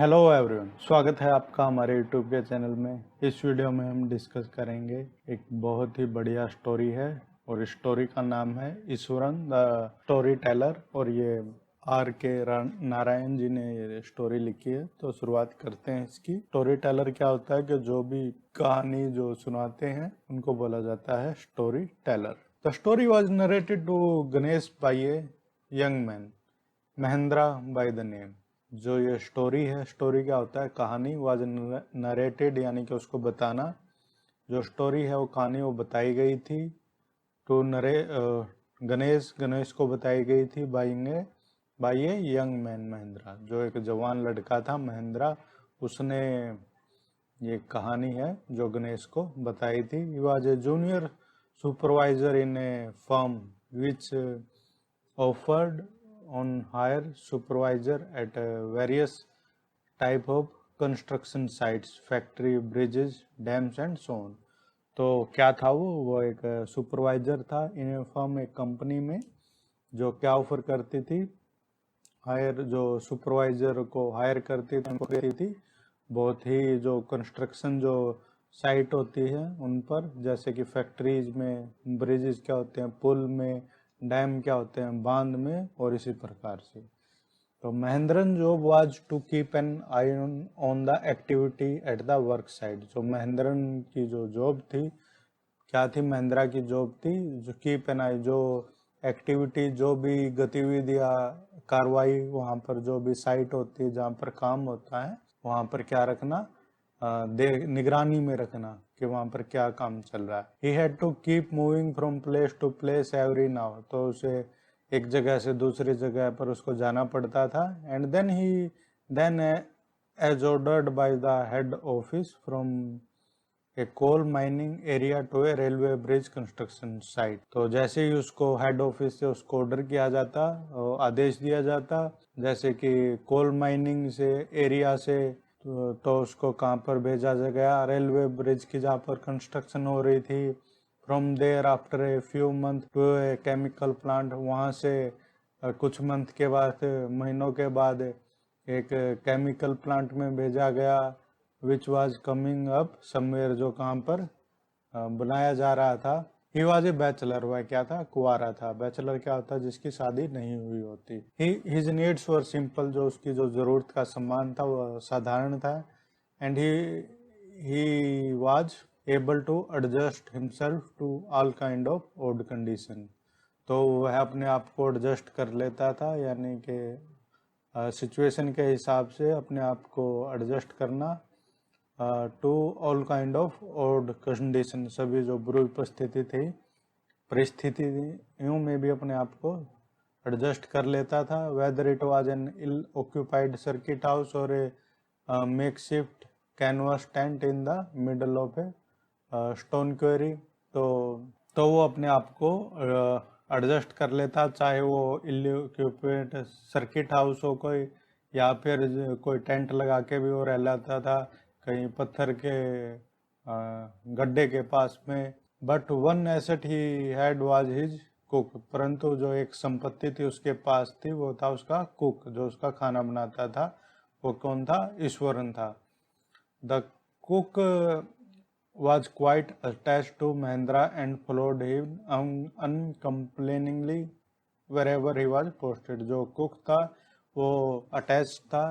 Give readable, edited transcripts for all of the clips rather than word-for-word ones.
Hello everyone, स्वागत है आपका हमारे यूट्यूब के चैनल में। इस वीडियो में हम डिस्कस करेंगे एक बहुत ही बढ़िया स्टोरी है और स्टोरी का नाम है ईश्वरन द स्टोरी टेलर और ये आर के नारायण जी ने ये स्टोरी लिखी है। तो शुरुआत करते हैं इसकी। स्टोरी टेलर क्या होता है कि जो भी कहानी जो सुनाते हैं उनको बोला जाता है story teller. The story was narrated to Ganesh by a young man, Mahendra by the name. जो ये स्टोरी है, स्टोरी क्या होता है, कहानी वाज नरेटेड यानी कि उसको बताना। जो स्टोरी है वो कहानी वो बताई गई थी टू गणेश को बताई गई थी by a young man Mahindra, जो एक जवान लड़का था महेंद्रा, उसने ये कहानी है जो गणेश को बताई थी। He was a junior supervisor in A firm which offered on hire supervisor at various type of construction sites, factory, bridges, dams and so on। तो क्या था वो एक सुपरवाइजर था इन फर्म, एक कंपनी में, जो क्या ऑफर करती थी, हायर, जो सुपरवाइजर को हायर करती थी बहुत ही जो कंस्ट्रक्शन जो साइट होती है उन पर, जैसे कि फैक्ट्रीज में, ब्रिजेस क्या होते हैं पुल में, डैम क्या होते हैं बांध में, और इसी प्रकार से। तो Mahendran job was to keep an eye on the activity at the work site. जो महेंद्रन की जो जॉब थी, क्या थी महिंद्रा की जॉब थी, जो कीप एन आई, जो एक्टिविटी, जो भी गतिविधियाँ, कार्रवाई वहाँ पर जो भी साइट होती है जहाँ पर काम होता है वहाँ पर क्या रखना, निगरानी में रखना कि वहाँ पर क्या काम चल रहा है। He had to keep moving from place to place every now. तो उसे एक जगह से दूसरी जगह पर उसको जाना पड़ता था। And then as ordered by the head office from a coal mining area to a railway bridge construction site. तो जैसे ही उसको हेड ऑफिस से उसको ऑर्डर किया जाता, आदेश दिया जाता, जैसे कि कोल माइनिंग से एरिया से, तो उसको कहाँ पर भेजा गया, रेलवे ब्रिज की जहाँ पर कंस्ट्रक्शन हो रही थी। From there after a few month to a chemical plant, वहाँ से कुछ मंथ के बाद, महीनों के बाद एक केमिकल प्लांट में भेजा गया, which was coming up somewhere, जो कहाँ पर बनाया जा रहा था। ही वॉज ए बैचलर, वह क्या था, कुंवारा था। बैचलर क्या होता है, जिसकी शादी नहीं हुई होती। हिज नीड्स वर सिंपल, जो उसकी जो जरूरत का सामान था वह साधारण था। And he was able to adjust himself to all kind of odd condition. तो वह अपने आप को एडजस्ट कर लेता था, यानी कि सिचुएशन के हिसाब से अपने आप को एडजस्ट करना, to all kind of odd condition, सभी जो बुरी परिस्थितियों में भी अपने आप को एडजस्ट कर लेता था। Whether it was an ill occupied circuit house और a makeshift canvas tent in the middle of a stone quarry. तो वो अपने आप को एडजस्ट कर लेता, चाहे वो इल ऑक्यूपाइड सर्किट हाउस हो कोई, या फिर कोई टेंट लगा के भी वो रह लेता था कहीं पत्थर के गड्ढे के पास में। But one asset he had was his cook, परंतु जो एक संपत्ति थी उसके पास थी, वो था उसका कुक, जो उसका खाना बनाता था। वो कौन था, ईश्वरन था। The cook was quite attached to Mahendra and followed him uncomplainingly wherever he was posted। जो कुक था वो अटैच था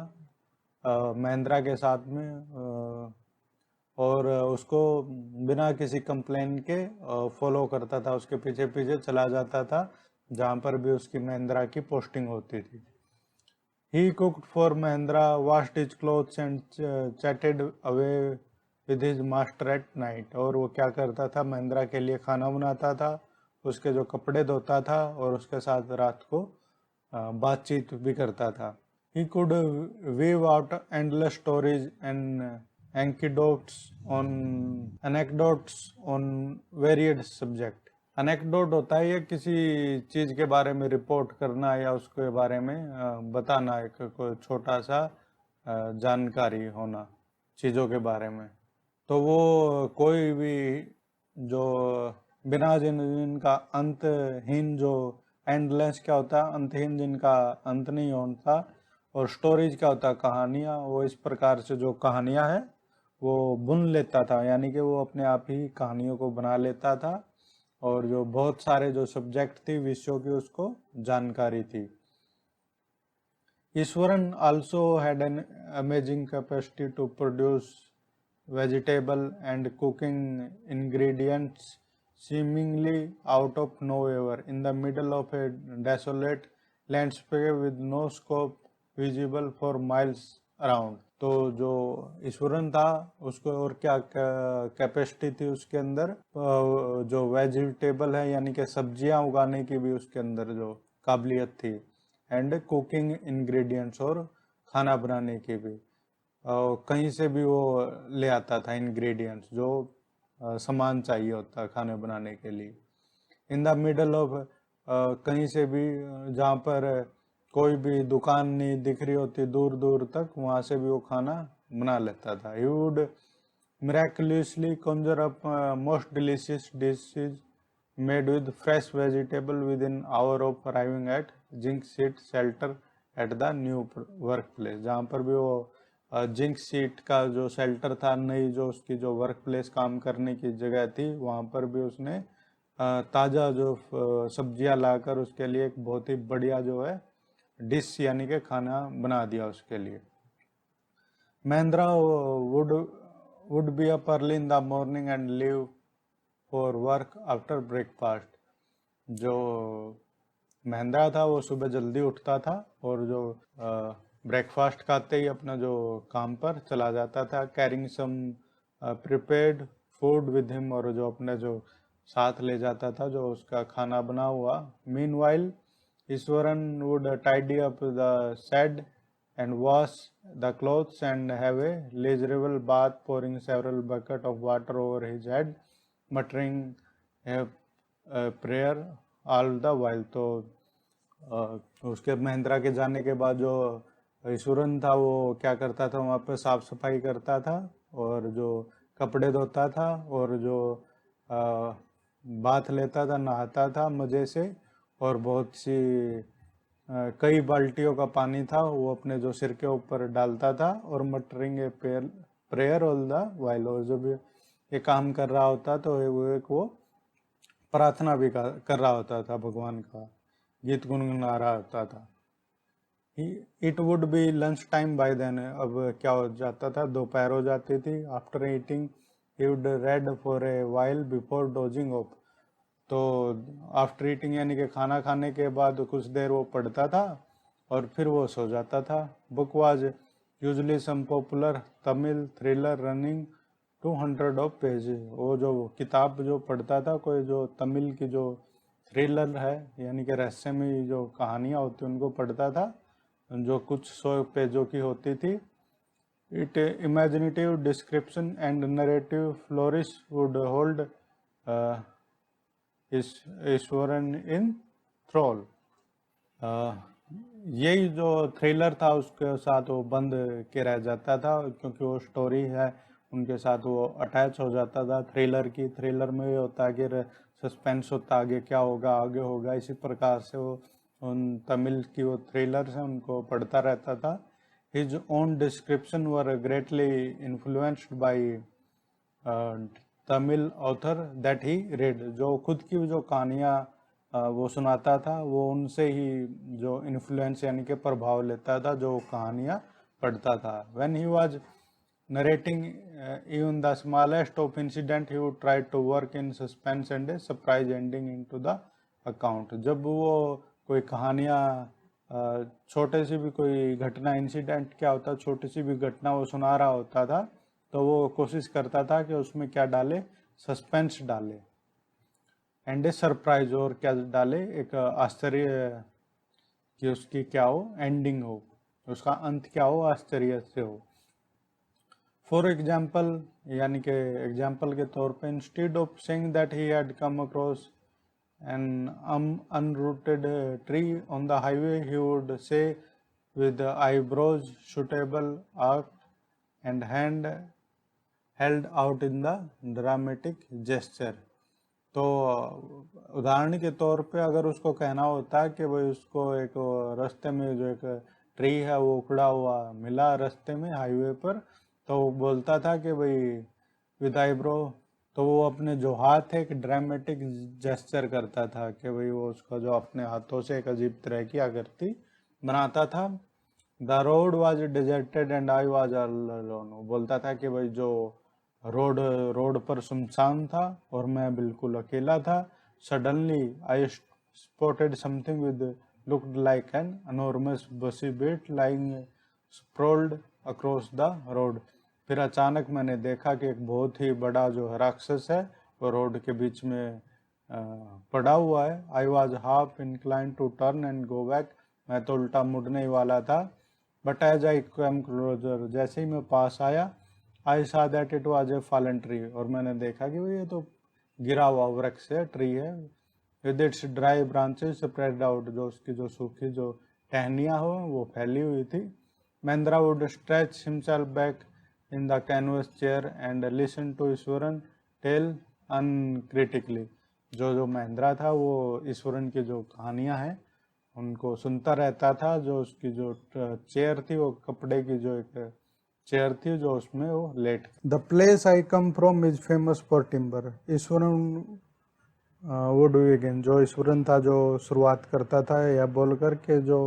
महिंद्रा के साथ में, और उसको बिना किसी कंप्लेन के फॉलो करता था, उसके पीछे पीछे चला जाता था जहाँ पर भी उसकी महिंद्रा की पोस्टिंग होती थी। He cooked for Mahendra, washed his clothes and chatted away with his master at night। और वो क्या करता था, महिंद्रा के लिए खाना बनाता था, उसके जो कपड़े धोता था, और उसके साथ रात को बातचीत भी करता था। He could weave out endless stories and anecdotes on varied subject। अनेक्डोट होता है ये किसी चीज के बारे में रिपोर्ट करना या उसके बारे में बताना, एक कोई छोटा सा जानकारी होना चीजों के बारे में। तो वो कोई भी जो बिना जिनका अंतहीन, जो एंडलेस क्या होता है, अंतहीन, जिनका अंत नहीं होता, और स्टोरीज क्या होता है, कहानियाँ। वो इस प्रकार से जो कहानियाँ हैं वो बुन लेता था, यानी कि वो अपने आप ही कहानियों को बना लेता था, और जो बहुत सारे जो सब्जेक्ट थी, विषयों की, उसको जानकारी थी। Eswaran also had an amazing capacity to produce vegetable and cooking ingredients seemingly out of nowhere in the middle of a desolate landscape with no scope visible for miles around। तो जो ईश्वरन था उसको और क्या कैपेसिटी थी उसके अंदर, जो वेजिटेबल है यानी कि सब्जियां उगाने की भी उसके अंदर जो काबिलियत थी, एंड कुकिंग इंग्रेडिएंट्स, और खाना बनाने की भी। कहीं से भी वो ले आता था इंग्रेडिएंट्स, जो सामान चाहिए होता है खाने बनाने के लिए। इन द मिडल ऑफ, कहीं से भी, जहाँ पर कोई भी दुकान नहीं दिख रही होती दूर दूर तक, वहाँ से भी वो खाना बना लेता था। He would miraculously conjure up most delicious dishes made with fresh vegetable within hour of arriving at zinc seat shelter at the new work place. जहाँ पर भी वो जिंक सीट का जो शेल्टर था, नई जो उसकी जो वर्क प्लेस काम करने की जगह थी, वहाँ पर भी उसने ताज़ा जो सब्जियां लाकर उसके लिए एक बहुत ही बढ़िया जो है डिश यानी कि खाना बना दिया उसके लिए। Mahindra would be up early in the morning and leave for work after breakfast। जो महेंद्रा था वो सुबह जल्दी उठता था और जो ब्रेकफास्ट खाते ही अपना जो काम पर चला जाता था, carrying some prepared food with him, और जो अपने जो साथ ले जाता था जो उसका खाना बना हुआ। Meanwhile Iswaran would tidy up the shed and wash the clothes and have a leisurable bath, pouring several buckets of water over his head, muttering a prayer all the while। तो उसके महिंद्रा के जाने के बाद जो ईश्वरन था वो क्या करता था, वहाँ पे साफ सफाई करता था और जो कपड़े धोता था और जो बाथ लेता था, नहाता था मज़े से, और बहुत सी कई बाल्टियों का पानी था वो अपने जो सिर के ऊपर डालता था, और muttering a prayer all the while. और जब ये काम कर रहा होता तो वो प्रार्थना भी कर रहा होता था, भगवान का गीत गुनगुना रहा होता था। It would be lunch time by then. अब क्या हो जाता था, दोपहर हो जाती थी। After eating he would read for a while before dozing off. तो आफ्टर ईटिंग यानी कि खाना खाने के बाद कुछ देर वो पढ़ता था और फिर वो सो जाता था। Book was usually some popular Tamil thriller running 200 of page. वो जो किताब जो पढ़ता था, कोई जो तमिल की जो थ्रिलर है यानी कि रहस्यमयी जो कहानियाँ होती उनको पढ़ता था, जो कुछ 100 पेजों की होती थी। It imaginative description and narrative flourish would hold Eswaran in thrall. यही जो थ्रिलर था उसके साथ वो बंद के रह जाता था, क्योंकि वो स्टोरी है उनके साथ वो अटैच हो जाता था थ्रिलर की। थ्रिलर में ये होता है कि सस्पेंस होता है, आगे क्या होगा आगे होगा, इसी प्रकार से वो उन तमिल की वो थ्रिलर है उनको पढ़ता रहता था। His own description were greatly influenced by Tamil author that he red. जो खुद की जो कहानियाँ वो सुनाता था वो उनसे ही जो इन्फ्लुएंस यानी कि प्रभाव लेता था, जो कहानियाँ पढ़ता था। When he was narrating even the smallest of incident he would try to work in suspense and a surprise ending into the account. जब वो कोई कहानियाँ छोटे सी भी कोई घटना, इंसिडेंट क्या होता, छोटी सी भी घटना वो सुना रहा होता था, तो वो कोशिश करता था कि उसमें क्या डाले, सस्पेंस डाले, एंड ए सरप्राइज, और क्या डाले, एक आश्चर्य कि उसकी क्या हो, एंडिंग हो, उसका अंत क्या हो, आश्चर्य से हो। फॉर एग्जाम्पल यानी कि एग्जाम्पल के तौर पे, instead of saying that he had come across N unrooted tree on the highway, he would say with eyebrows suitable arched and hand held out in the dramatic gesture। तो उदाहरण के तौर पे अगर उसको कहना होता है कि भाई उसको एक रास्ते में जो एक ट्री है वो उखड़ा हुआ मिला रास्ते में हाईवे पर, तो वो बोलता था कि भाई विद आईब्रो, तो वो अपने जो हाथ है एक ड्रामेटिक जेस्चर करता था कि भाई वो उसका जो अपने हाथों से एक अजीब तरह की आकृति बनाता था। The road was deserted and I was alone, वो बोलता था कि भाई जो रोड रोड पर सुनसान था और मैं बिल्कुल अकेला था। Suddenly I spotted something with looked like an enormous bussy bit lying sprawled across the road। फिर अचानक मैंने देखा कि एक बहुत ही बड़ा जो राक्षस है वो रोड के बीच में पड़ा हुआ है। I was half incline to turn and go back, मैं तो उल्टा मुड़ने ही वाला था। But as I come closer, जैसे ही मैं पास आया, I saw that it was a fallen tree, और मैंने देखा कि ये तो गिरा हुआ वृक्ष है, ट्री है। With its dry branches spread out, जो उसकी जो सूखी जो टहनियाँ हो वो फैली हुई थी। Mahendra would stretch himself back in the canvas chair and listen to Eswaran tale uncritically. जो महेंद्रा था वो ईश्वरन की जो कहानियाँ हैं उनको सुनता रहता था। जो उसकी जो चेयर थी वो कपड़े की जो एक चेयर थी जो उसमें वो लेट। The place I come from is famous for timber. Iswaran would begin, जो ईश्वरन था जो शुरुआत करता था या बोलकर के जो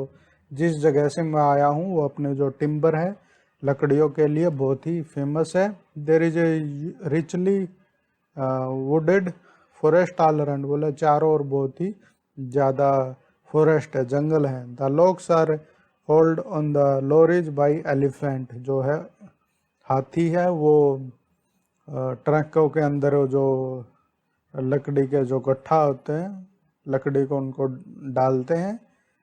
जिस जगह से मैं आया हूँ वो अपने जो टिम्बर है लकड़ियों के लिए बहुत ही फेमस है। There is a richly wooded forest all around, बोला चारों ओर बहुत ही ज़्यादा फॉरेस्ट है, जंगल है। The logs are hold on the lorries by elephant, जो है हाथी है वो ट्रकों के अंदर जो लकड़ी के जो गट्ठा होते हैं लकड़ी को उनको डालते हैं।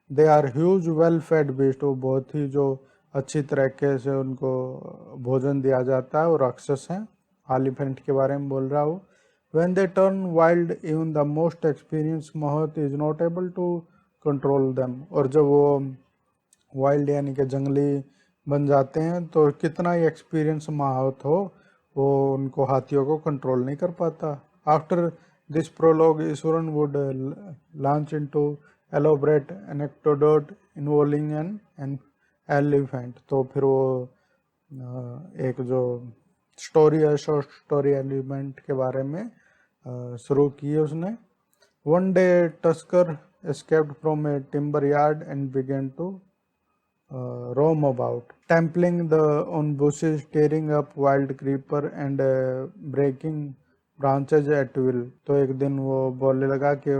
They are huge well fed beast, वो बहुत ही जो अच्छी तरीके से उनको भोजन दिया जाता है, वो राक्षस हैं। एलिफेंट के बारे में बोल रहा हूँ। When they turn wild, even the most experienced महत is not able to control them, और जब वो वाइल्ड यानी कि जंगली बन जाते हैं तो कितना ही एक्सपीरियंस महत हो वो उनको हाथियों को कंट्रोल नहीं कर पाता। After this prologue Iswaran would launch into elaborate anecdote involving an elephant, तो फिर वो एक जो स्टोरी है शॉर्ट स्टोरी एलिमेंट के बारे में शुरू की है उसने। One day tusker escaped from a timber yard and began to roam about, trampling on bushes, tearing up wild creeper and breaking branches at will। तो एक दिन वो बोलने लगा कि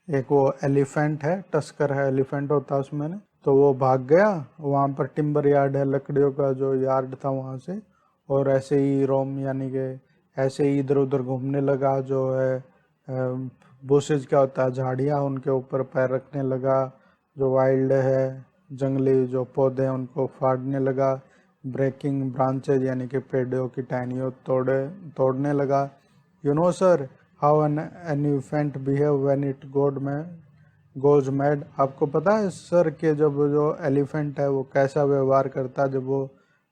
एक वो एलिफेंट है, टस्कर है, एलिफेंट होता है उसमें, तो वो भाग गया। वहाँ पर टिम्बर यार्ड है, लकड़ियों का जो यार्ड था वहाँ से, और ऐसे ही रोम यानी कि ऐसे ही इधर उधर घूमने लगा। जो है बुशेज क्या होता है, झाड़ियाँ, उनके ऊपर पैर रखने लगा। जो वाइल्ड है जंगली जो पौधे हैं उनको फाड़ने लगा। ब्रेकिंग ब्रांचेज यानी कि पेड़ों की टहनियों तोड़ने लगा। You know sir how an elephant behave when it goes mad, आपको पता है सर कि जब जो एलिफेंट है वो कैसा व्यवहार करता है जब वो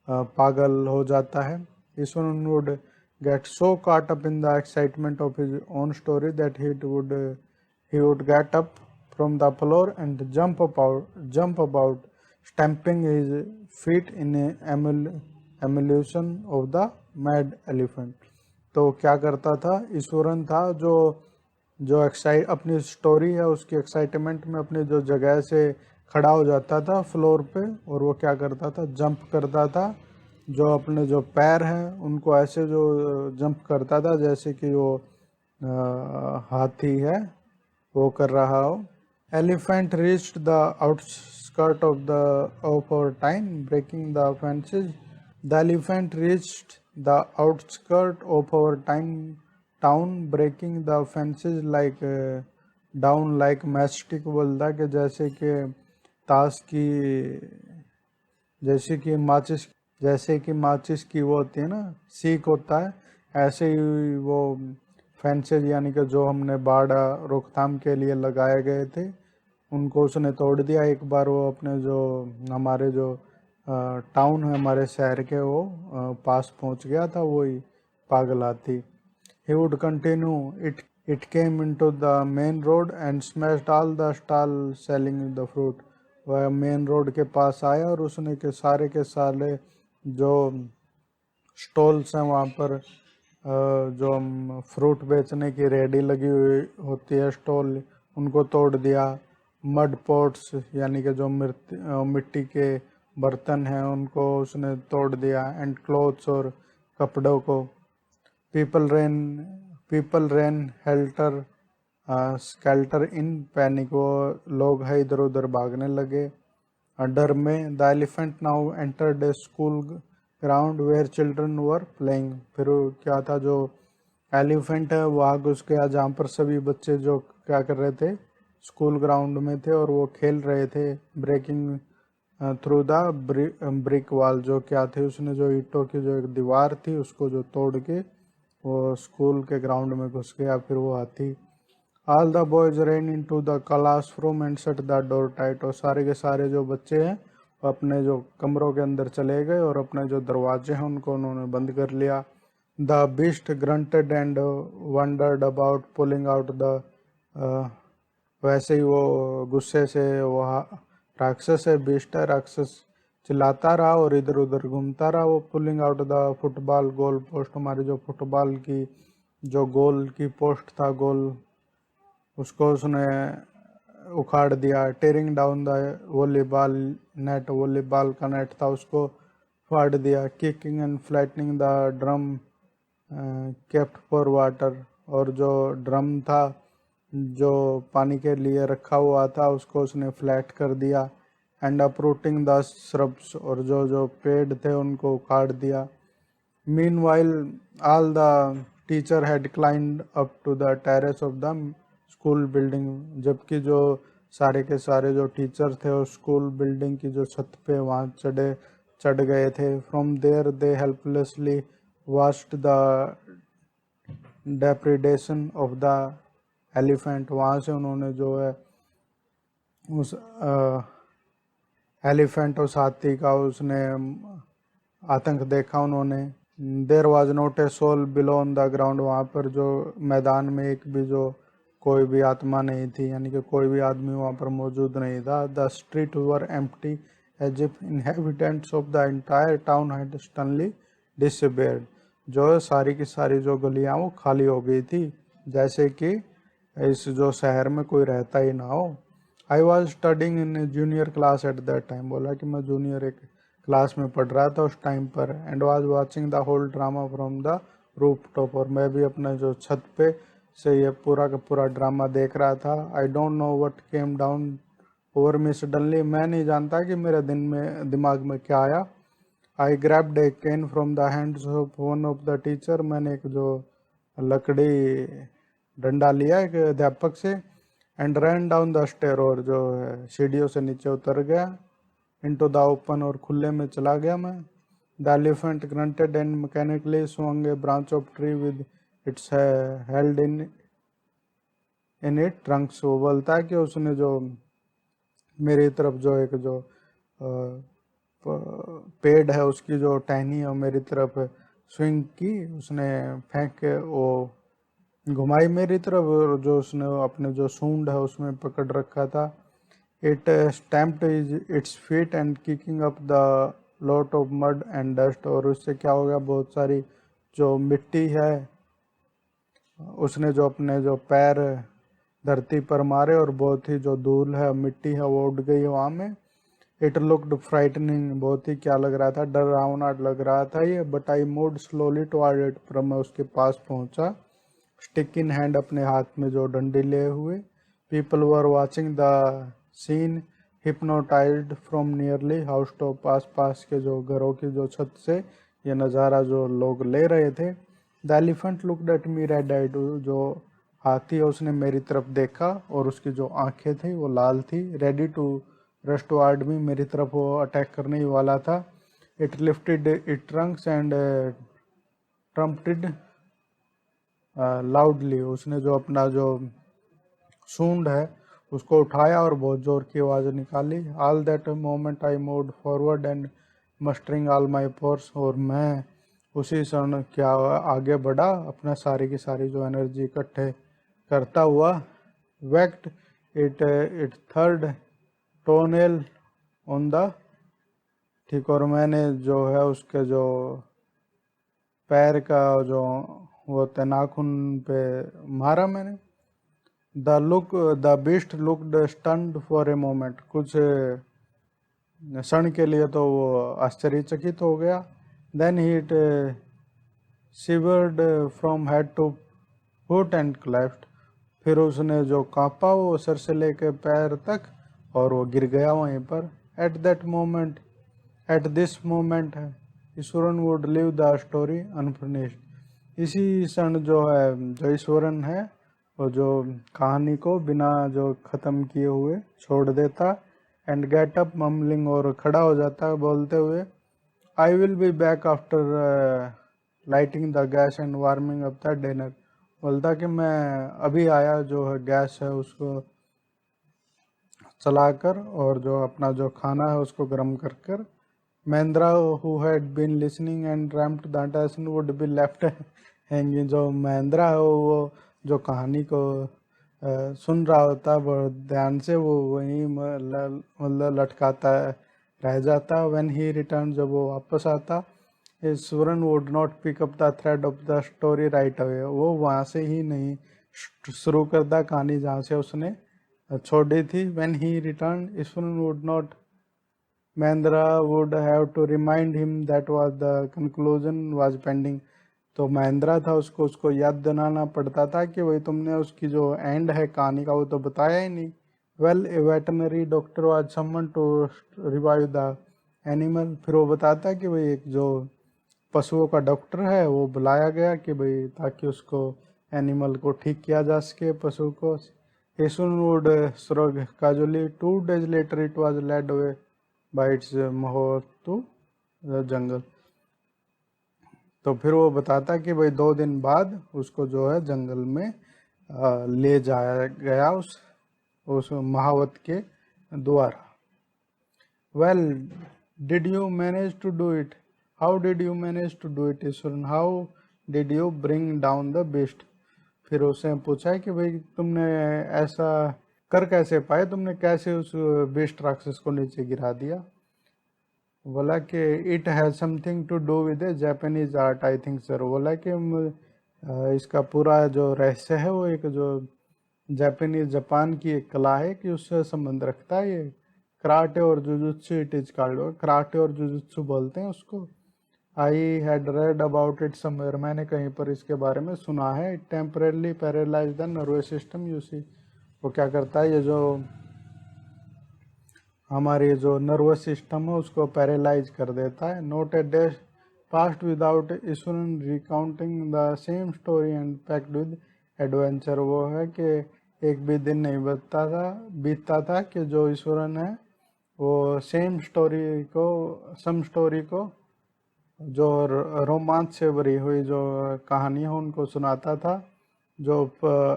पागल हो जाता है। Eswaran would get so caught up in the excitement of his own story that he would get up from the floor and jump about, stamping his feet in emulation of the mad elephant। तो क्या करता था, ईश्वरन था जो अपनी story है उसकी excitement में अपनी जो जगह से खड़ा हो जाता था फ्लोर पे, और वो क्या करता था, जंप करता था। जो अपने जो पैर हैं उनको ऐसे जो जंप करता था जैसे कि वो हाथी है वो कर रहा हो। Elephant reached the outskirt of our town breaking the fences. The elephant reached the outskirt of our town breaking the fences down like mastic, बोलता कि जैसे कि ताश की जैसे कि माचिस की वो होती है ना, सीख होता है, ऐसे ही वो फेंसेज यानी कि जो हमने बाढ़ रोकथाम के लिए लगाए गए थे उनको उसने तोड़ दिया। एक बार वो अपने जो हमारे जो टाउन है हमारे शहर के वो पास पहुंच गया था वही पागल हाथी। He would continue, it came into the main road and smashed all the stall selling the fruit. वह मेन रोड के पास आया और उसने के सारे जो स्टॉल्स हैं वहाँ पर जो फ्रूट बेचने की रेडी लगी हुई होती है स्टॉल, उनको तोड़ दिया। मड पॉट्स यानी कि जो मिट्टी के बर्तन हैं उनको उसने तोड़ दिया। एंड क्लोथ्स और कपड़ों को। People ran people ran helter skelter in panic, वो लोग है इधर उधर भागने लगे डर में। The elephant now entered a school ground where children were playing. फिर क्या था, जो एलिफेंट है वो आग घुस गया जहाँ पर सभी बच्चे जो क्या कर रहे थे, स्कूल ग्राउंड में थे और वो खेल रहे थे। Breaking through the brick wall, जो क्या थे, उसने जो ईंटों की जो एक दीवार थी उसको जो तोड़ के वो स्कूल के ग्राउंड में घुस गया फिर वो हाथी। All the boys ran into the classroom and shut the door tight, और सारे के सारे जो बच्चे हैं वो अपने जो कमरों के अंदर चले गए और अपने जो दरवाजे हैं उनको उन्होंने बंद कर लिया। The beast grunted and wondered about pulling out the वैसे ही वो गुस्से से वो राक्षस है, बीस्ट है, राक्षस चिल्लाता रहा और इधर उधर घूमता रहा। वो pulling out the football goal post, हमारी जो फुटबॉल की जो गोल की पोस्ट था, गोल, उसको उसने उखाड़ दिया। Tearing down the volleyball net, volleyball का नेट था उसको फाड़ दिया। Kicking and flattening the drum kept for water, और जो ड्रम था जो पानी के लिए रखा हुआ था उसको उसने फ्लैट कर दिया। एंड अपरूटिंग द श्रब्स, और जो जो पेड़ थे उनको उखाड़ दिया। Meanwhile all the teacher had climbed up to the terrace of the school building, जबकि जो सारे के सारे जो टीचर थे वो स्कूल बिल्डिंग की जो छत पे वहाँ चढ़ गए थे। From there they helplessly watched the depredation of the elephant, वहाँ से उन्होंने जो है उस एलिफेंट, उस हाथी का उसने आतंक देखा उन्होंने। There was not a soul below on the ground, वहाँ पर जो मैदान में एक भी जो कोई भी आत्मा नहीं थी, यानी कि कोई भी आदमी वहाँ पर मौजूद नहीं था। The street were empty as if inhabitants of the entire town had suddenly disappeared, जो सारी की सारी जो गलियाँ वो खाली हो गई थी, जैसे कि इस जो शहर में कोई रहता ही ना हो। I was studying in junior class at that time, बोला कि मैं जूनियर एक क्लास में पढ़ रहा था उस टाइम पर। And was watching the whole drama from the roof top, और मैं भी अपने जो छत पे से ये पूरा का पूरा ड्रामा देख रहा था। I don't know what came down over me suddenly, मैं नहीं जानता कि मेरे दिमाग में क्या आया। I grabbed a cane from the hands of one of the teacher, मैंने एक जो लकड़ी डंडा लिया एक अध्यापक से। And run down the stair, और जो सीढ़ियों से नीचे उतर गया। इनटू द ओपन, और खुले में चला गया मैं। The elephant granted and mechanically swung a branch of tree with its held in it trunks, वो बोलता है कि उसने जो मेरी तरफ जो एक जो पेड़ है उसकी जो टहनी है मेरी तरफ स्विंग की, उसने फेंक के वो घुमाई मेरी तरफ, और जो उसने अपने जो सूंड है उसमें पकड़ रखा था। It stamped its feet and kicking up the lot of mud and dust, और उससे क्या हो गया, बहुत सारी जो मिट्टी है उसने जो अपने जो पैर धरती पर मारे और बहुत ही जो धूल है मिट्टी है वो उड़ गई वहाँ में। इट लुक्ड फ्राइटनिंग, बहुत ही क्या लग रहा था, डरावना लग रहा था ये। But I moved slowly toward it, पर मैं उसके पास पहुंचा, स्टिक इन हैंड, अपने हाथ में जो डंडी लिए हुए। People were watching the scene hypnotised from nearly house top, आस पास के जो घरों की जो छत से ये नज़ारा जो लोग ले रहे थे। The elephant looked at me red eyed, जो हाथी है उसने मेरी तरफ देखा और उसकी जो आंखें थी वो लाल थी। Ready to rush toward me, मेरी तरफ वो अटैक करने ही वाला था। It lifted it trunks and trumpeted loudly, उसने जो अपना जो सूंड है उसको उठाया और बहुत जोर की आवाज़ निकाली। All that moment I moved forward and mustering all my force, और मैं उसी क्षण क्या आगे बढ़ा अपना सारी की सारी जो एनर्जी इकट्ठे करता हुआ। Whacked it third tunnel on the, ठीक, और मैंने जो है उसके जो पैर का जो वो होते नाखून पे मारा मैंने। The beast looked stunned for a moment, कुछ क्षण के लिए तो वो आश्चर्यचकित हो गया। Then he it shivered from head to foot and cleft, फिर उसने जो कांपा वो सर से लेकर पैर तक, और वो गिर गया वहीं पर। At that moment, at this moment Eswaran would leave the story unfinished, इसी क्षण जो है जो ईश्वरन है वो जो कहानी को बिना जो ख़त्म किए हुए छोड़ देता। एंड गेट अप मम्बलिंग, और खड़ा हो जाता है बोलते हुए, I will be back after lighting the gas and warming up the dinner, बोलता कि मैं अभी आया जो है गैस है उसको चलाकर और जो अपना जो खाना है उसको गर्म कर कर। Mahendra who had been listening and dreamed the tension would be left hanging, जो महेंद्रा है वो जो कहानी को सुन रहा होता बहुत ध्यान से, वो वहीं मतलब लटकाता रह जाता। व्हेन ही रिटर्न, जब वो वापस आता, Eashwaran would not pick up the thread of the story right away, वो वहाँ से ही नहीं शुरू करता कहानी जहाँ से उसने छोड़ी थी। When he return Eswaran would not, Mahendra would have to remind him that was the conclusion was pending, तो महेंद्रा था उसको उसको याद दिलाना पड़ता था कि वही तुमने उसकी जो एंड है कहानी का वो तो बताया ही नहीं। Well a veterinary doctor was summon to revive the animal, फिर वो बताता कि भाई एक जो पशुओं का डॉक्टर है वो बुलाया गया कि भाई ताकि उसको एनिमल को ठीक किया जा सके, पशु को। Soon would shrug casually. 2 days later, it was led away by its मोह to the जंगल, तो फिर वो बताता कि भाई 2 दिन बाद उसको जो है जंगल में ले जाया गया उस महावत के द्वारा। Well did you manage to do it, how did you manage to do it Eashwaran, how did you bring down the beast, फिर उसने पूछा है कि भाई तुमने ऐसा कर कैसे पाए, तुमने कैसे उस बीस्ट राक्षस को नीचे गिरा दिया। बोला कि it has something to do with a Japanese art I think sir, बोला कि इसका पूरा जो रहस्य है वो एक जो जापान की एक कला है कि उससे संबंध रखता है ये। कराटे और jujutsu it is called, karate और जुजुत्सु बोलते हैं उसको। I had read about it somewhere, मैंने कहीं पर इसके बारे में सुना है। It temporarily paralyse the nervous system, you see, वो क्या करता है ये जो हमारी जो नर्वस सिस्टम है उसको पैरालाइज कर देता है। Note a day past without Eswaran recounting the same story and packed with adventure, वो है कि एक भी दिन नहीं बीतता था कि जो ईश्वरन है वो सम स्टोरी को जो रोमांच से भरी हुई जो कहानी है उनको सुनाता था, जो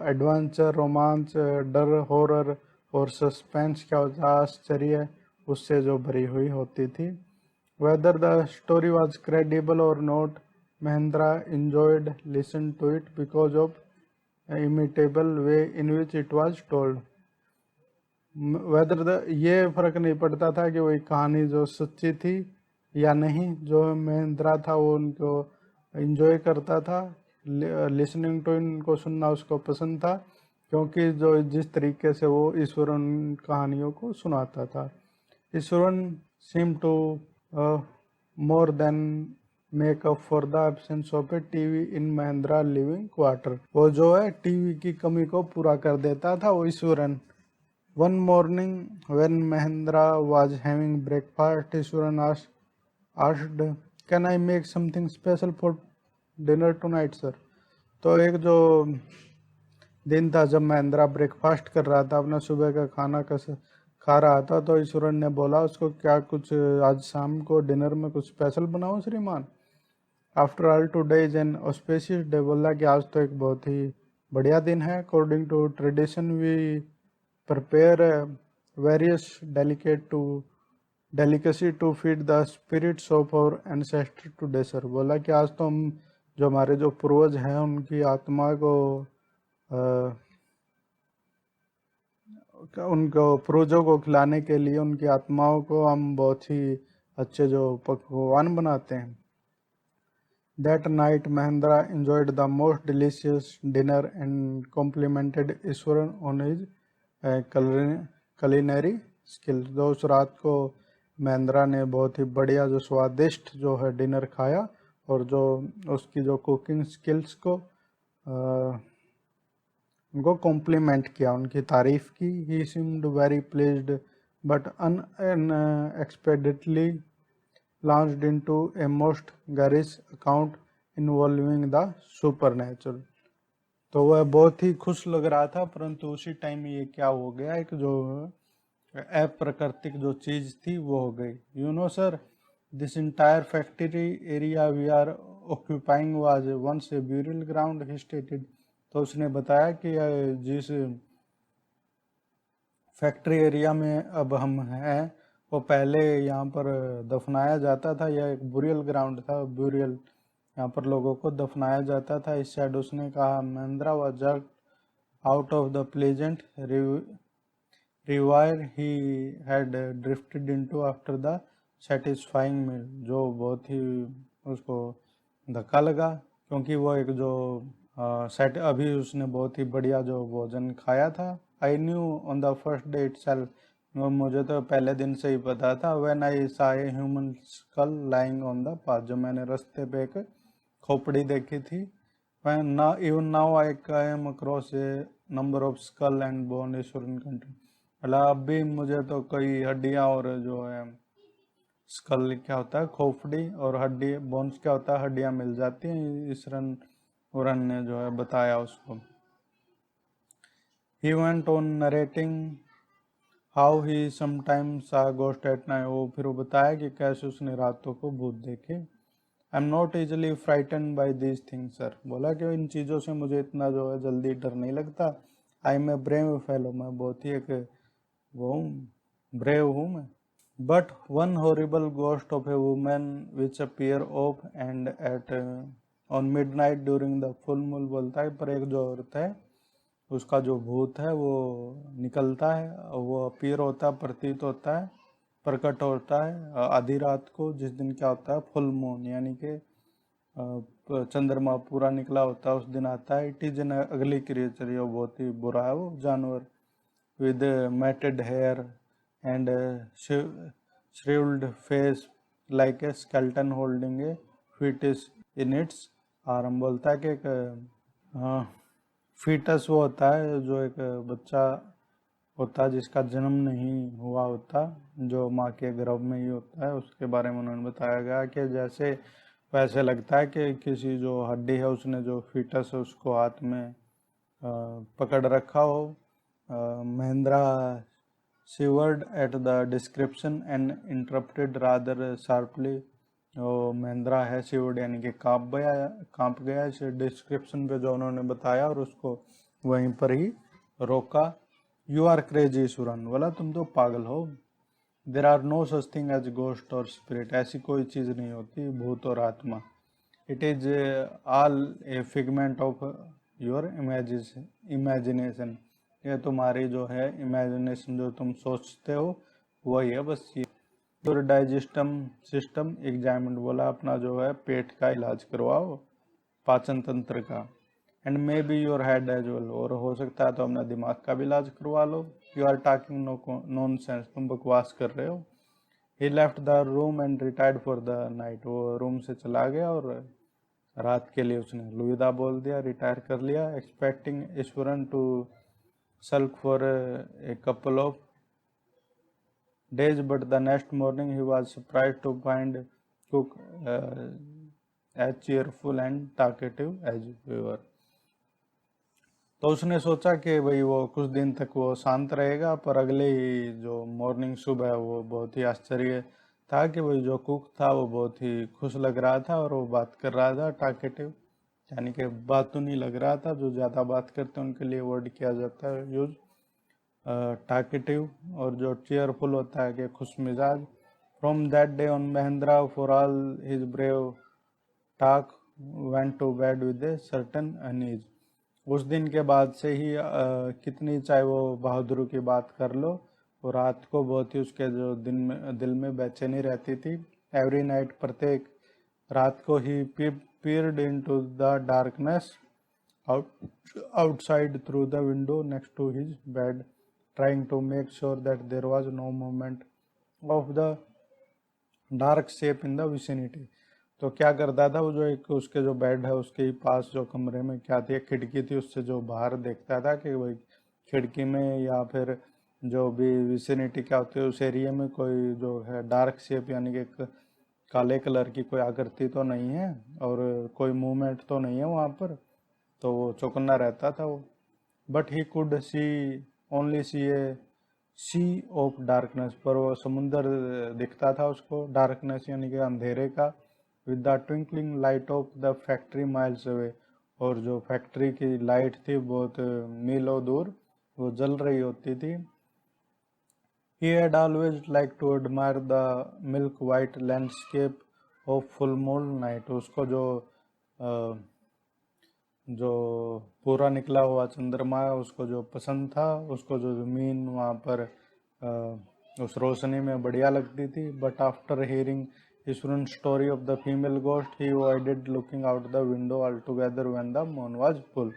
एडवेंचर, रोमांच, डर, हॉरर और सस्पेंस क्या होता है, आश्चर्य, उससे जो भरी हुई होती थी। Whether the story was credible और not, Mahendra enjoyed listen to it because of imitable way in which it was told। Whether the ये फर्क नहीं पड़ता था कि वही कहानी जो सच्ची थी या नहीं, जो महेंद्रा था वो उनको एंजॉय करता था, लिसनिंग टू, इनको सुनना उसको पसंद था, क्योंकि जो जिस तरीके से वो ईश्वरन कहानियों को सुनाता था। Eashwaran seem to more than make up for the absence of a TV in Mahendra living quarter, वो जो है टीवी की कमी को पूरा कर देता था वो Eswaran. One morning when Mahendra was having breakfast, Ishwaran asked, "Can I make something special for dinner tonight, sir?" तो एक जो दिन था जब महेंद्रा ब्रेकफास्ट कर रहा था, अपना सुबह का खाना खा रहा था, तो ईश्वरन ने बोला उसको, क्या कुछ आज शाम को डिनर में कुछ स्पेशल बनाओ श्रीमान। After all today is an auspicious day, बोला कि आज तो एक बहुत ही बढ़िया दिन है। According to tradition we prepare various delicacy to feed the spirits of our ancestors today sir, बोला कि आज तो हम जो हमारे जो पूर्वज हैं उनकी आत्मा को उनको पूर्वजों को खिलाने के लिए उनकी आत्माओं को हम बहुत ही अच्छे जो पकवान बनाते हैं। That night Mahendra enjoyed the most delicious dinner and complimented Iswaran on his culinary skill। तो उस रात को महेंद्रा ने बहुत ही बढ़िया जो स्वादिष्ट जो है डिनर खाया और जो उसकी जो कुकिंग स्किल्स को उनको कॉम्प्लीमेंट किया, उनकी तारीफ की। He seemed very pleased but unexpectedly launched into a most garish account involving the supernatural। तो वह बहुत ही खुश लग रहा था, परंतु उसी टाइम ये क्या हो गया, एक जो अप्राकृतिक जो चीज थी वो हो गई। You know sir, this entire factory area we are occupying was once a burial ground, he stated. तो उसने बताया कि जिस फैक्ट्री एरिया में अब हम हैं वो पहले यहाँ पर दफनाया जाता था, यह एक बुरियल ग्राउंड था, बुरियल, यहाँ पर लोगों को दफनाया जाता था। इस साइड उसने कहा Mahendra was jerked out of the pleasant reverie he had drifted into after the satisfying meal. जो बहुत ही उसको धक्का लगा, क्योंकि वो एक जो सेट अभी उसने बहुत ही बढ़िया जो भोजन खाया था। I knew on the first day itself, मुझे तो पहले दिन से ही पता था। When I saw a human school lying on the path, जो मैंने रास्ते पे एक खोपड़ी देखी थी। When now even now I came across A number of skull and bone Eswaran country. मतलब अब भी मुझे तो कई हड्डियां और जो है स्कल क्या होता है खोपड़ी, और हड्डी बोन्स क्या होता है हड्डियां मिल जाती हैं। ईश्वरन उरन ने जो है बताया उसको। He went on narrating how he sometimes saw ghost at night। वो फिर वो बताया कि कैसे उसने रातों को भूत देखे। I am not easily frighten by these things sir, बोला कि इन चीज़ों से मुझे इतना जो है जल्दी डर नहीं लगता। I am a brave fellow, मैं बहुत ही एक वो हूँ, ब्रेव हूँ मैं। But one horrible ghost of a women which appear off and at on midnight during the full moon, बोलता है पर एक जो औरत है उसका जो भूत है वो निकलता है, वो अपीयर होता है, प्रतीत होता है, प्रकट होता है आधी रात को, जिस दिन क्या होता है फुल मून, यानी कि चंद्रमा पूरा निकला होता है उस दिन आता है। It is an ugly creature, ये बहुत ही बुरा है वो जानवर। With matted hair and shrivelled face like a skeleton holding a foetus in its arm, बोलता है कि एक फीटस वो होता है जो एक बच्चा होता है जिसका जन्म नहीं हुआ होता, जो माँ के गर्भ में ही होता है, उसके बारे में उन्होंने बताया गया कि जैसे वैसे लगता है कि किसी जो हड्डी है उसने जो फीटस है उसको हाथ में पकड़ रखा हो। Mahindra शिवर्ड at the description and interrupted rather sharply. Mahindra है शिवर्ड यानी कि कांप गया इस डिस्क्रिप्शन पे जो उन्होंने बताया, और उसको वहीं पर ही रोका। यू आर क्रेजी सुरन, बोला तुम तो पागल हो। There are no such thing as ghost और स्पिरिट, ऐसी कोई चीज़ नहीं होती भूत और आत्मा। It is all a figment of your imagination, ये तुम्हारी जो है इमेजिनेशन, जो तुम सोचते हो वही है बस। ये योर डाइजेस्टम सिस्टम एग्जामिन, बोला अपना जो है पेट का इलाज करवाओ, पाचन तंत्र का। And may be your head as well, और हो सकता है तो अपना दिमाग का भी इलाज करवा लो। यू आर टॉकिंग नॉनसेंस, तुम बकवास कर रहे हो। He left the room and retired for the night, वो रूम से चला गया और रात के लिए उसने अलविदा बोल दिया, रिटायर कर लिया। Expecting Ishwaran to sulk for a couple of days, but the next morning he was surprised to find cook as cheerful and talkative as ever। तो उसने सोचा कि भाई वो कुछ दिन तक वो शांत रहेगा, पर अगले ही जो मॉर्निंग सुबह वो बहुत ही आश्चर्य था कि भाई जो कुक था वो बहुत ही खुश लग रहा था और वो बात कर रहा था, टाकेटिव यानी कि बात तो नहीं लग रहा था, जो ज़्यादा बात करते हैं उनके लिए वर्ड किया जाता है यूज टाकेटिव, और जो चेयरफुल होता है कि खुश मिजाज। From that day on Mahendra for all his brave talk went to bed with a certain unease, उस दिन के बाद से ही कितनी चाहे वो बहादुरी की बात कर लो, वो रात को बहुत ही उसके जो दिल में बेचैनी रहती थी। एवरी नाइट, प्रत्येक रात को ही peered into the darkness outside through the window next to his bed, trying to make sure that there was no movement of the dark shape in the vicinity। तो क्या करता था वो, जो एक उसके जो बेड है उसके ही पास जो कमरे में क्या थी, एक खिड़की थी, उससे जो बाहर देखता था कि वही खिड़की में या फिर जो भी विसिनिटी क्या होती है उस एरिया में कोई जो है डार्क शेप यानी कि एक काले कलर की कोई आकृति तो नहीं है और कोई मूवमेंट तो नहीं है वहाँ पर, तो वो चौकन्ना रहता था वो। But he could see only see a sea of darkness, पर वो समुंदर दिखता था उसको, डार्कनेस यानी कि अंधेरे का, with the twinkling light of the factory miles away, और जो फैक्ट्री की लाइट थी बहुत मीलों दूर वो जल रही होती थी। He had always liked to admire the milk white landscape of full moon night। उसको जो पूरा निकला हुआ चंद्रमा उसको जो पसंद था, उसको जो जमीन वहाँ पर उस रोशनी में बढ़िया लगती थी। But after hearing Eswaran story of the female ghost he avoided looking out the window altogether when the moon was full.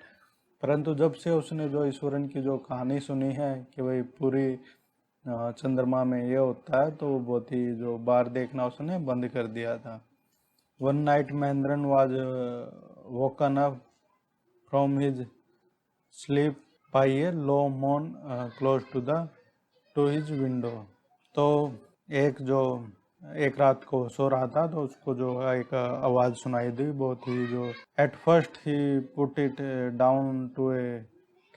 परंतु जब से उसने जो ईश्वरन की जो कहानी सुनी है कि भाई पूरी चंद्रमा में ये होता है, तो वो बहुत ही जो बार देखना उसने बंद कर दिया था। One night Mahendran was woken up from his sleep by a low moan close to his window. तो एक रात को सो रहा था तो उसको जो है एक आवाज सुनाई दी, बहुत ही जो at first he put it down to a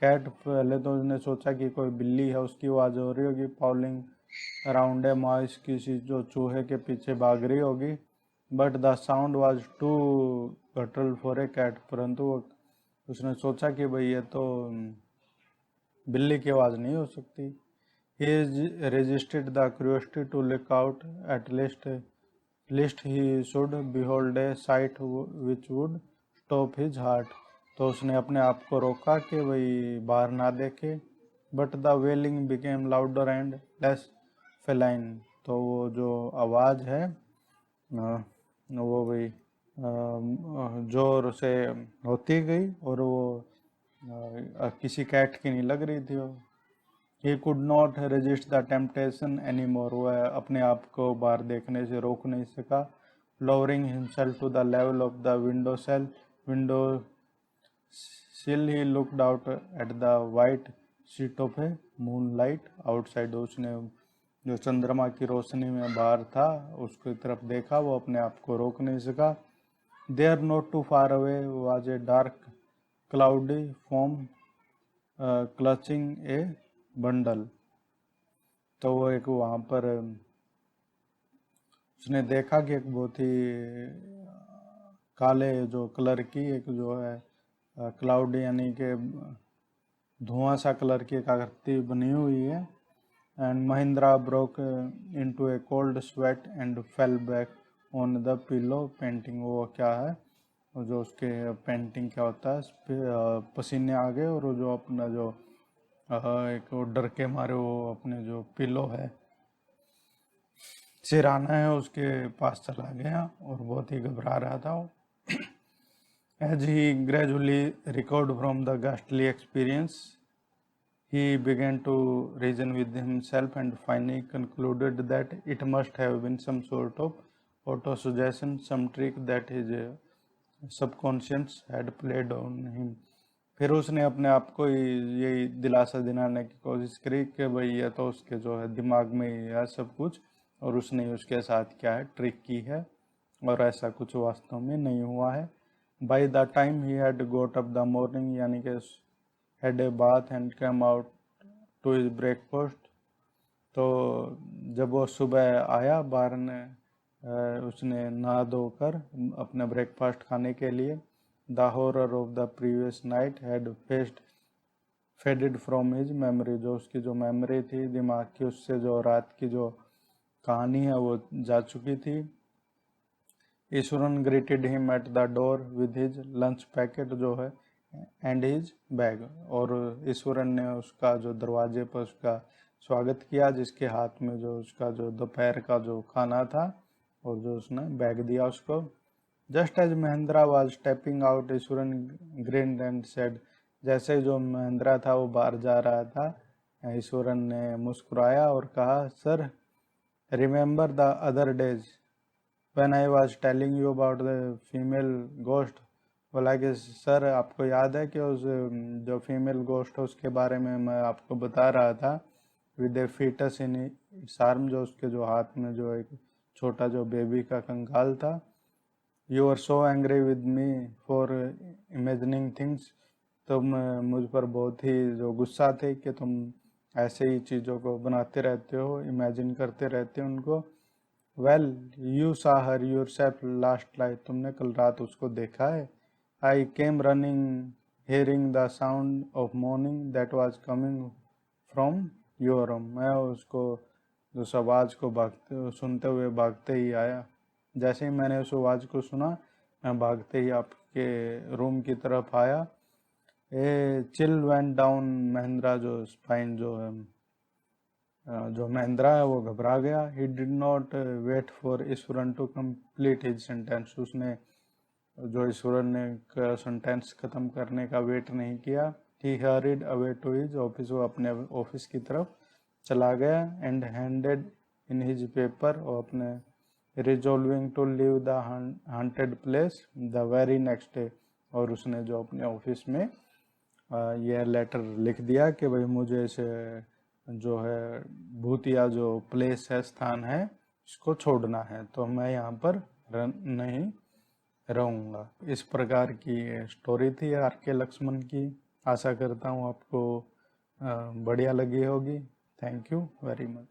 cat. पहले तो उसने सोचा कि कोई बिल्ली है उसकी आवाज हो रही होगी, पाउलिंग अराउंड ए माउस, किसी जो चूहे के पीछे भाग रही होगी। But the sound was too guttural for a cat, परंतु उसने सोचा कि भाई ये तो बिल्ली की आवाज नहीं हो सकती। He resisted the curiosity to look out, at least he should behold a sight which would stop his heart। तो उसने अपने आप को रोका कि वही बाहर ना देखे। But the wailing became louder and less feline. तो वो जो आवाज़ है वो वही जोर से होती गई और वो किसी कैट की नहीं लग रही थी वो। He could not resist the temptation anymore। वह अपने आप को बाहर देखने से रोक नहीं सका। Lowering himself to the level of the window sill, he looked out at the white sheet of a moonlight outside। उसने जो चंद्रमा की रोशनी में बाहर था उसकी तरफ देखा, वो अपने आप को रोक नहीं सका। There not too far away was a dark cloudy form clutching a bundle. तो वो एक वहाँ पर उसने देखा कि एक बहुत ही काले जो कलर की एक जो है क्लाउड यानी कि धुआं सा कलर की एक आकृति बनी हुई है। And Mahindra broke into A cold sweat and fell back on the pillow painting. वो क्या है, जो उसके पेंटिंग क्या होता है, पसीने आ गए और वो जो अपना जो एक वो डर के मारे वो अपने जो पिलो है सिराना है उसके पास चला गया और बहुत ही घबरा रहा था वो। As he gradually recovered from the ghastly experience, he began to reason with himself and finally concluded that it must have been some sort of auto-suggestion, some trick that his subconscious had played on him। फिर उसने अपने आप को यही दिलासा दिलाने की कोशिश करी कि भाई ये तो उसके जो है दिमाग में ही है सब कुछ और उसने उसके साथ क्या है ट्रिक की है और ऐसा कुछ वास्तव में नहीं हुआ है। By the time he had got up the morning यानी कि had a bath and come out to his breakfast. तो जब वो सुबह आया बाहर ने उसने नहा धोकर अपने ब्रेकफास्ट खाने के लिए। The horror of the previous night had faded from his memory। जो उसकी जो मेमोरी थी दिमाग की उससे जो रात की जो कहानी है वो जा चुकी थी। Eswaran greeted him at the door with his lunch packet जो है एंड हिज बैग, और ईश्वरन ने उसका जो दरवाजे पर उसका स्वागत किया, जिसके हाथ में जो उसका जो दोपहर का जो खाना था और जो उसने बैग दिया उसको। Just as Mahendra was stepping out, Ishwaran grinned and said, जैसे जो महेंद्रा था वो बाहर जा रहा था, ईश्वरन ने मुस्कुराया और कहा, sir remember the other days when I was telling you about the female ghost. बोला कि सर आपको याद है कि उस जो फीमेल गोस्ट है उसके बारे में मैं आपको बता रहा था, with a foetus in its arm, जो उसके जो हाथ में जो एक छोटा जो बेबी का कंकाल था। You are so angry with me for imagining things, तुम मुझ पर बहुत ही जो गुस्सा थे कि तुम ऐसे ही चीज़ों को बनाते रहते हो, इमेजिन करते रहते हो उनको। Well you saw her yourself last night, तुमने कल रात उसको देखा है। I came running hearing the sound of mourning that was coming from your room, मैं उसको उस आवाज़ को भागते सुनते हुए भागते ही आया। जैसे ही मैंने उस आवाज़ को सुना मैं भागते ही आपके रूम की तरफ आया। ए चिल वेंट डाउन महेंद्रा, जो स्पाइन जो है जो महेंद्रा है वो घबरा गया। He did not wait for Eashwaran to complete his sentence, उसने जो ईश्वरन ने सेंटेंस खत्म करने का वेट नहीं किया। He hurried away to his office, वो अपने ऑफिस की तरफ चला गया। And handed in his paper, और अपने resolving to leave the haunted place the very next day, और उसने जो अपने ऑफिस में यह लेटर लिख दिया कि भाई मुझे इसे जो है भूतिया जो प्लेस है, स्थान है, इसको छोड़ना है, तो मैं यहाँ पर नहीं रहूँगा। इस प्रकार की स्टोरी थी आर के लक्ष्मण की। आशा करता हूँ आपको बढ़िया लगी होगी। Thank you very much.